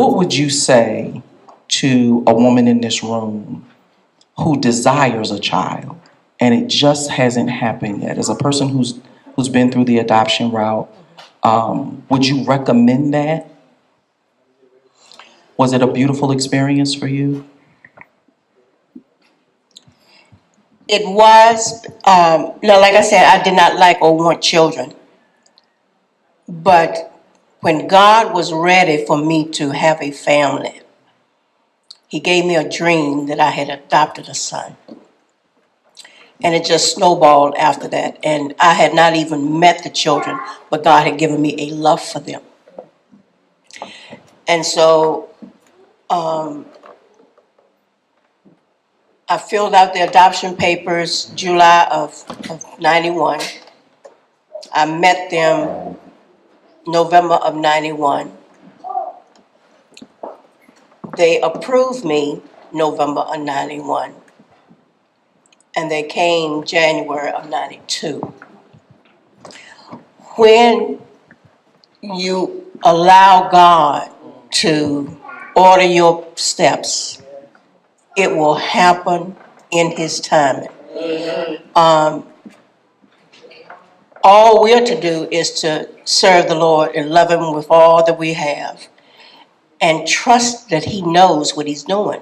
what would you say to a woman in this room who desires a child and it just hasn't happened yet? As a person who's been through the adoption route, would you recommend that? Was it a beautiful experience for you? It was. No, like I said, I did not like or want children. But when God was ready for me to have a family, He gave me a dream that I had adopted a son. And it just snowballed after that. And I had not even met the children, but God had given me a love for them. And so I filled out the adoption papers July of 91. I met them November of 91. They approved me November of 91. And they came January of 92. When you allow God to order your steps, it will happen in His timing. All we're to do is to serve the Lord and love Him with all that we have and trust that He knows what He's doing.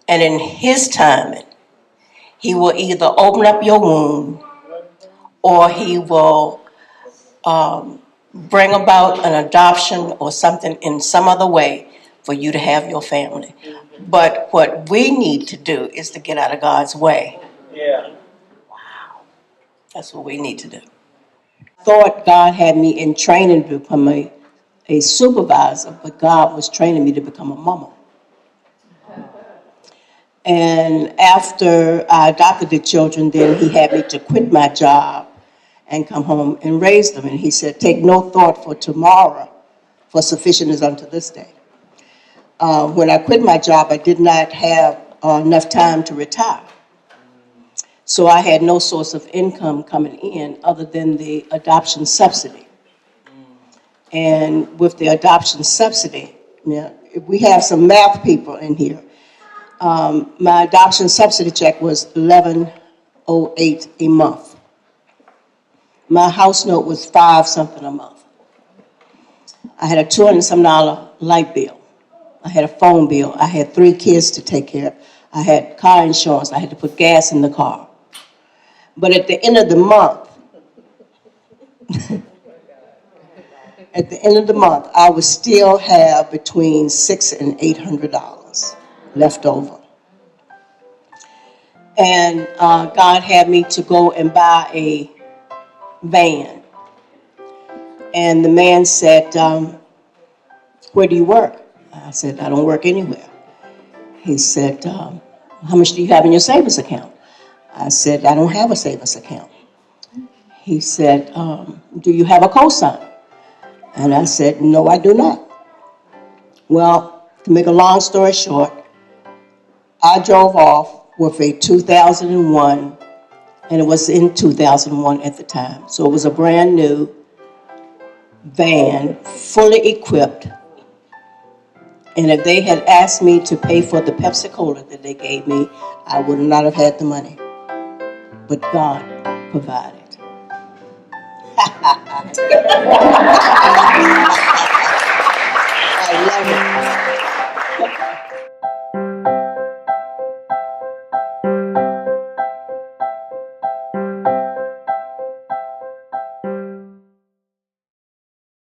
And in His timing, He will either open up your womb or He will bring about an adoption or something in some other way for you to have your family. But what we need to do is to get out of God's way. Yeah. Wow. That's what we need to do. I thought God had me in training to become a supervisor, but God was training me to become a mama. And after I adopted the children, then He had me to quit my job and come home and raise them. And He said, take no thought for tomorrow, for sufficient is unto this day. When I quit my job, I did not have enough time to retire. So I had no source of income coming in other than the adoption subsidy. And with the adoption subsidy, we have some math people in here. My adoption subsidy check was $11.08 a month. My house note was $5 something a month. I had a $200-some light bill. I had a phone bill. I had 3 kids to take care of. I had car insurance. I had to put gas in the car. But at the end of the month, I would still have between $600 and $800 left over. And God had me to go and buy a van. And the man said, where do you work? I said, I don't work anywhere. He said, how much do you have in your savings account? I said, I don't have a savings account. He said, do you have a cosign? And I said, no, I do not. Well, to make a long story short, I drove off with a 2001, and it was in 2001 at the time. So it was a brand new van, fully equipped. And if they had asked me to pay for the Pepsi-Cola that they gave me, I would not have had the money. But God provided. I love it.